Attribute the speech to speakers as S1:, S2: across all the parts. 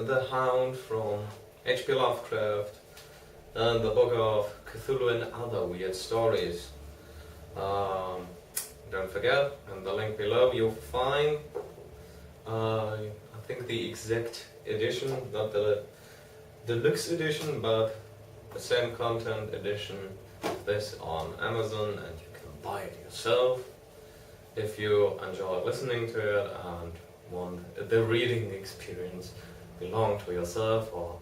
S1: The Hound from H.P. Lovecraft and the Book of Cthulhu and Other Weird Stories. Don't forget, in the link below you'll find I think the exact edition, not the deluxe edition, but the same content edition of this on Amazon, and you can buy it yourself if you enjoy listening to it and want the reading experience belong to yourself, or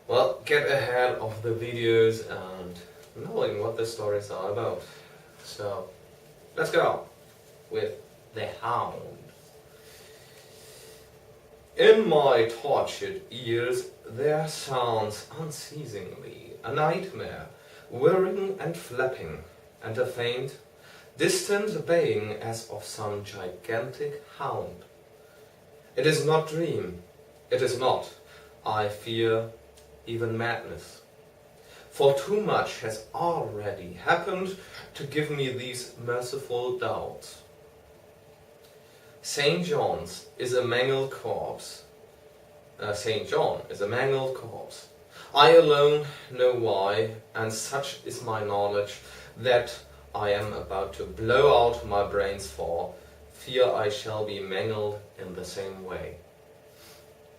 S1: well, get ahead of the videos and knowing what the stories are about. So let's go with The Hound. In my tortured ears there sounds unceasingly a nightmare, whirring and flapping, and a faint, distant baying as of some gigantic hound. It is not dream, it is not, I fear, even madness. For too much has already happened to give me these merciful doubts. St. John's is a mangled corpse. St. John is a mangled corpse. I alone know why, and such is my knowledge that I am about to blow out my brains for fear I shall be mangled in the same way.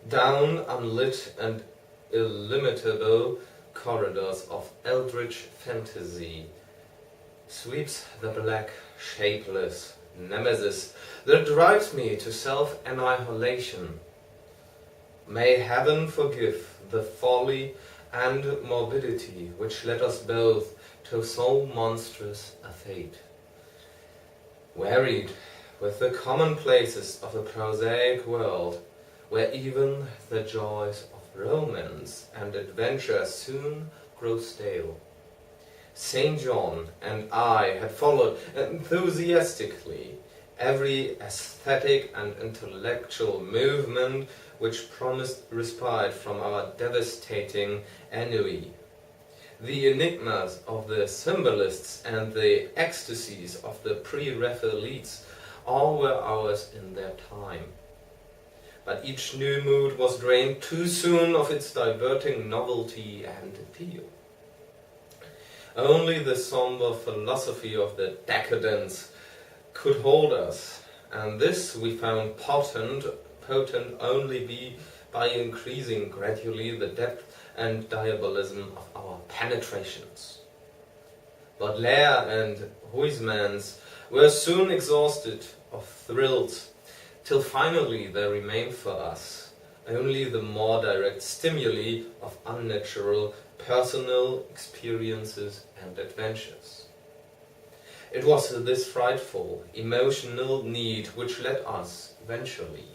S1: Down unlit and illimitable corridors of eldritch fantasy sweeps the black, shapeless nemesis that drives me to self-annihilation. May heaven forgive the folly and morbidity which led us both to so monstrous a fate. Wearied with the commonplaces of a prosaic world, where even the joys of romance and adventure soon grow stale, St. John and I had followed enthusiastically every aesthetic and intellectual movement which promised respite from our devastating ennui. The enigmas of the symbolists and the ecstasies of the pre-Raphaelites all were ours in their time. But each new mood was drained too soon of its diverting novelty and appeal. Only the somber philosophy of the decadence could hold us, and this we found potent only by increasing gradually the depth and diabolism of our penetrations. Baudelaire and Huysmans were soon exhausted of thrills, till finally there remained for us only the more direct stimuli of unnatural personal experiences and adventures. It was this frightful emotional need which led us eventually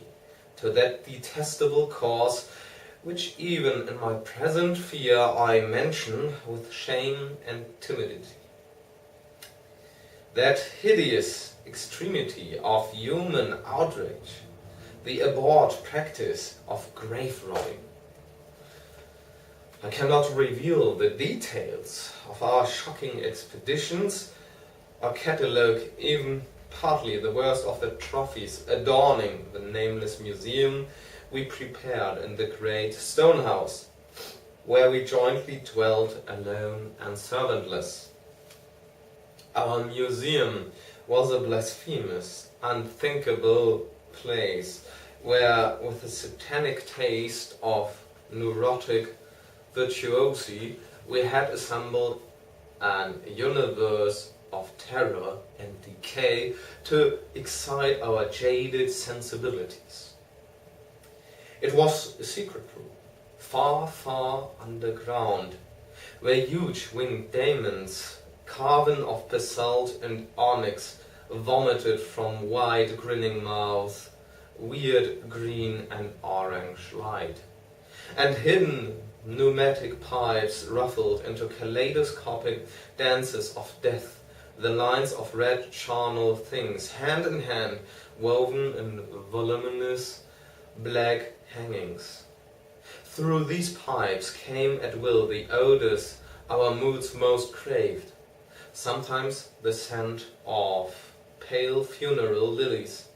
S1: to that detestable cause which even in my present fear I mention with shame and timidity. That hideous extremity of human outrage, the abhorred practice of grave robbing. I cannot reveal the details of our shocking expeditions, or catalogue even partly the worst of the trophies adorning the nameless museum we prepared in the great stone house, where we jointly dwelt alone and servantless. Our museum was a blasphemous, unthinkable place where, with a satanic taste of neurotic virtuosi, we had assembled an universe of terror and decay to excite our jaded sensibilities. It was a secret room, far, far underground, where huge winged demons, carven of basalt and onyx, vomited from wide grinning mouths weird green and orange light, and hidden pneumatic pipes ruffled into kaleidoscopic dances of death the lines of red charnel things, hand in hand, woven in voluminous black hangings. Through these pipes came at will the odors our moods most craved, sometimes the scent of pale funeral lilies,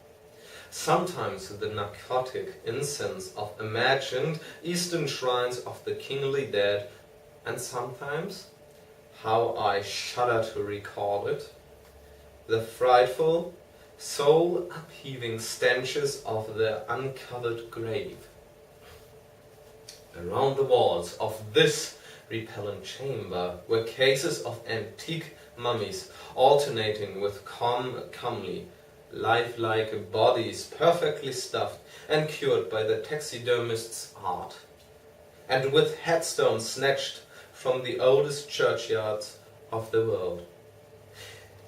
S1: sometimes the narcotic incense of imagined Eastern shrines of the kingly dead, and sometimes, how I shudder to recall it, the frightful, soul-upheaving stenches of the uncovered grave. Around the walls of this repellent chamber were cases of antique mummies, alternating with comely, lifelike bodies perfectly stuffed and cured by the taxidermist's art, and with headstones snatched from the oldest churchyards of the world.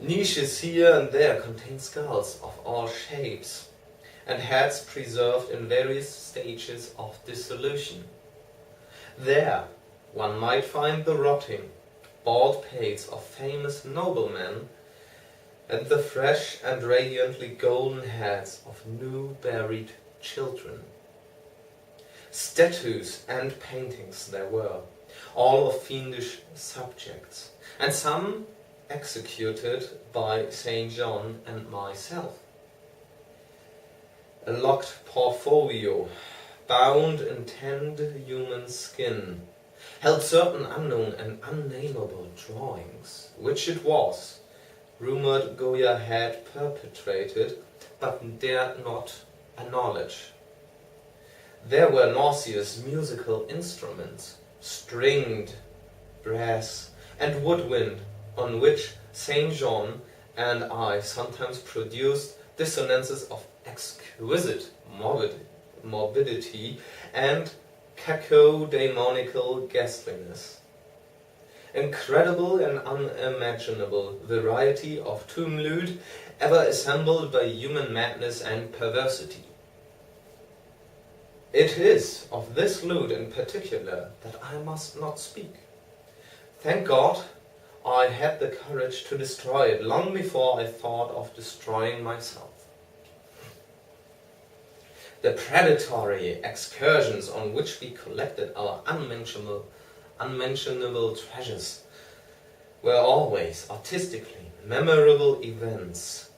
S1: Niches here and there contain skulls of all shapes, and heads preserved in various stages of dissolution. There one might find the rotting, bald pates of famous noblemen, and the fresh and radiantly golden heads of new buried children. Statues and paintings there were, all of fiendish subjects, and some executed by St. John and myself. A locked portfolio, bound in tender human skin, held certain unknown and unnameable drawings, which it was rumored Goya had perpetrated, but dared not acknowledge. There were nauseous musical instruments, stringed, brass, and woodwind, on which St. John and I sometimes produced dissonances of exquisite morbidity and cacodemonical ghastliness. Incredible and unimaginable variety of tomb loot ever assembled by human madness and perversity. It is of this loot in particular that I must not speak. Thank God I had the courage to destroy it long before I thought of destroying myself. The predatory excursions on which we collected our unmentionable treasures were always artistically memorable events.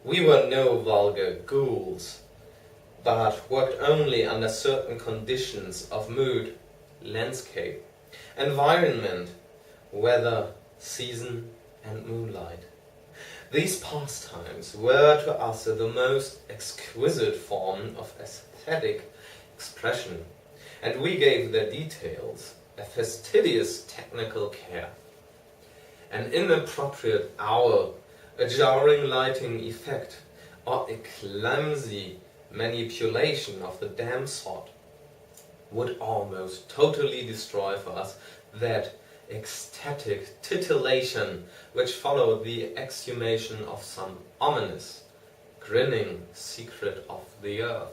S1: We were no vulgar ghouls, but worked only under certain conditions of mood, landscape, environment, weather, season, and moonlight. These pastimes were to us the most exquisite form of aesthetic expression, and we gave their details a fastidious technical care. An inappropriate hour, a jarring lighting effect, or a clumsy manipulation of the damn sort would almost totally destroy for us that ecstatic titillation which followed the exhumation of some ominous, grinning secret of the earth.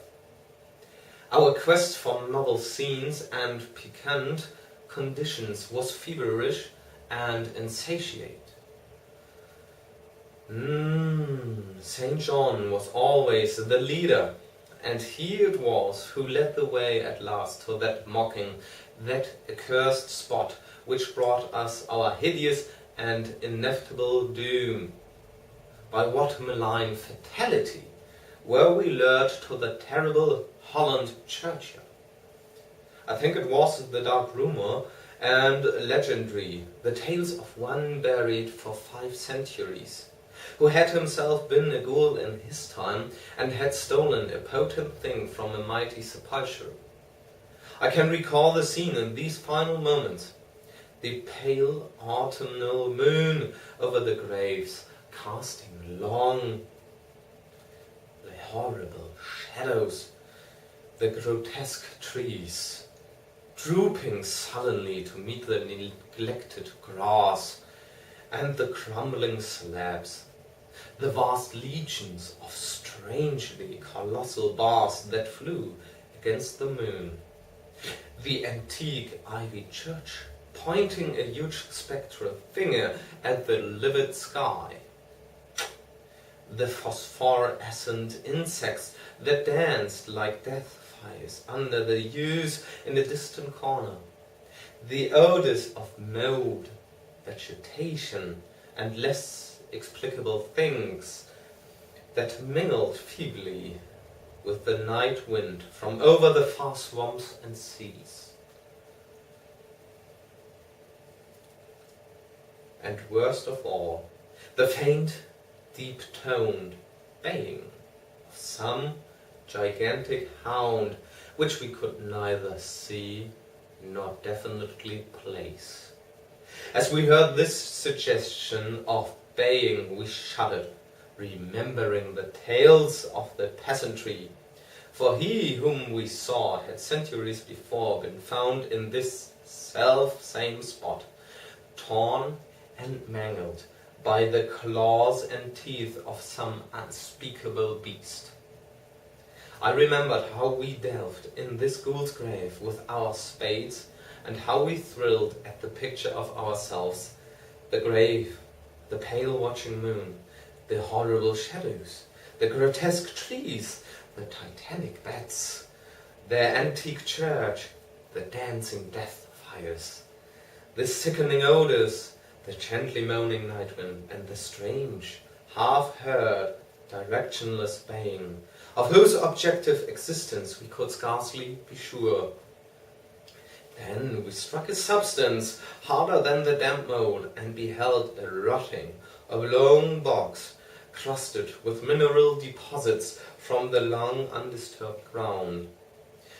S1: Our quest for novel scenes and piquant conditions was feverish and insatiate. St. John was always the leader, and he it was who led the way at last to that mocking, that accursed spot which brought us our hideous and inevitable doom. By what malign fatality were we lured to the terrible Holland churchyard? I think it was the dark rumour and legendary, the tales of one buried for 5 centuries, who had himself been a ghoul in his time and had stolen a potent thing from a mighty sepulchre. I can recall the scene in these final moments. The pale autumnal moon over the graves, casting long, horrible shadows, the grotesque trees, drooping sullenly to meet the neglected grass, and the crumbling slabs, the vast legions of strangely colossal bars that flew against the moon, the antique ivy church, pointing a huge spectral finger at the livid sky, the phosphorescent insects that danced like death fires under the yews in a distant corner, the odors of mold, vegetation, and less explicable things that mingled feebly with the night wind from over the far swamps and seas. And worst of all, the faint, deep-toned baying of some gigantic hound, which we could neither see nor definitely place. As we heard this suggestion of baying, we shuddered, remembering the tales of the peasantry, for he whom we saw had centuries before been found in this self-same spot, torn and mangled by the claws and teeth of some unspeakable beast. I remembered how we delved in this ghoul's grave with our spades, and how we thrilled at the picture of ourselves, the grave, the pale watching moon, the horrible shadows, the grotesque trees, the titanic bats, their antique church, the dancing death fires, the sickening odors, the gently moaning night wind, and the strange, half-heard, directionless baying, of whose objective existence we could scarcely be sure. Then we struck a substance harder than the damp mold, and beheld a rotting, oblong box, crusted with mineral deposits from the long undisturbed ground.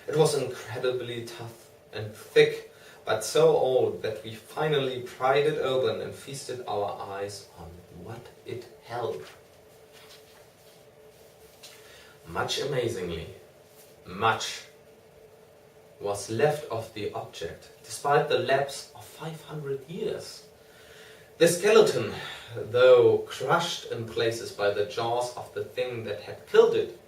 S1: It was incredibly tough and thick, but so old that we finally pried it open and feasted our eyes on what it held. Much amazingly, much was left of the object, despite the lapse of 500 years. The skeleton, though crushed in places by the jaws of the thing that had killed it,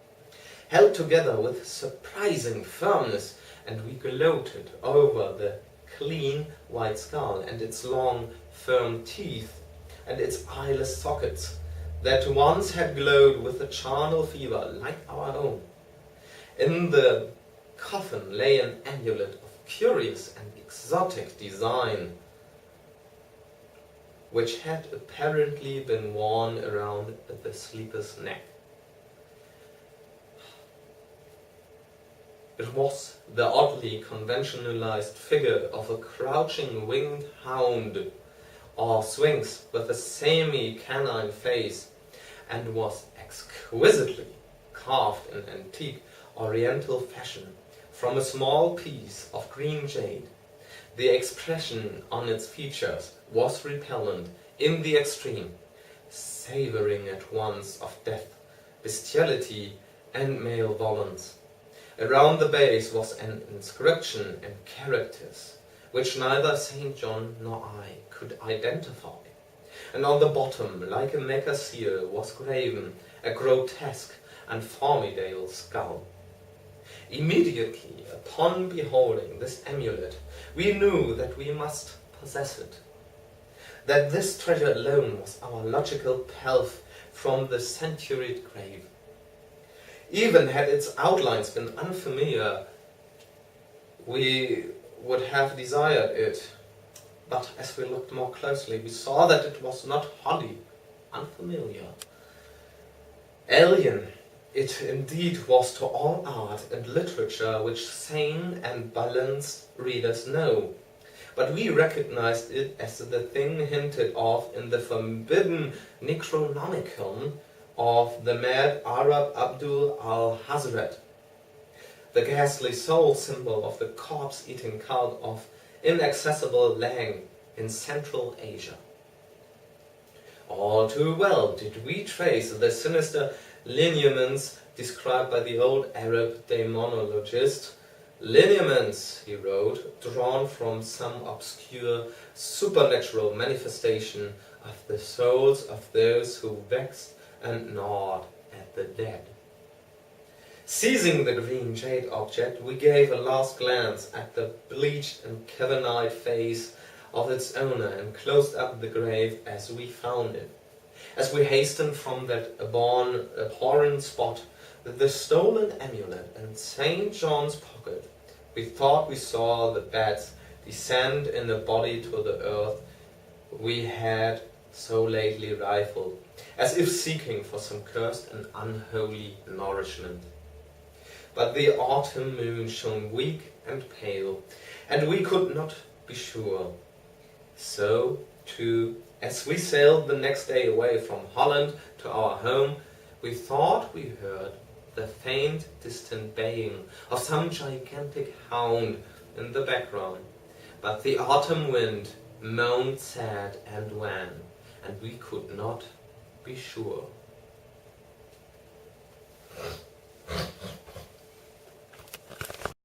S1: held together with surprising firmness, and we gloated over the clean white skull and its long, firm teeth and its eyeless sockets that once had glowed with a charnel fever like our own. In the coffin lay an amulet of curious and exotic design, which had apparently been worn around the sleeper's neck. It was the oddly conventionalized figure of a crouching winged hound or sphinx with a semi-canine face, and was exquisitely carved in antique oriental fashion from a small piece of green jade. The expression on its features was repellent in the extreme, savoring at once of death, bestiality, and malevolence. Around the base was an inscription in characters which neither St. John nor I could identify, and on the bottom, like a Mecca seal, was graven a grotesque and formidable skull. Immediately upon beholding this amulet, we knew that we must possess it, that this treasure alone was our logical pelf from the centuried grave. Even had its outlines been unfamiliar, we would have desired it, but as we looked more closely, we saw that it was not wholly unfamiliar. Alien it indeed was to all art and literature which sane and balanced readers know, but we recognized it as the thing hinted of in the forbidden Necronomicon of the mad Arab Abdul al-Hazred, the ghastly soul symbol of the corpse-eating cult of inaccessible Lang in Central Asia. All too well did we trace the sinister lineaments described by the old Arab demonologist. Lineaments, he wrote, drawn from some obscure supernatural manifestation of the souls of those who vexed and gnawed at the dead. Seizing the green jade object, we gave a last glance at the bleached and cavern-eyed face of its owner and closed up the grave as we found it. As we hastened from that abhorrent spot with the stolen amulet in St. John's pocket, we thought we saw the bats descend in a body to the earth we had so lately rifled, as if seeking for some cursed and unholy nourishment. but the autumn moon shone weak and pale, and we could not be sure. So, too, as we sailed the next day away from Holland to our home, we thought we heard the faint, distant baying of some gigantic hound in the background. But the autumn wind moaned sad and wan, and we could not be sure.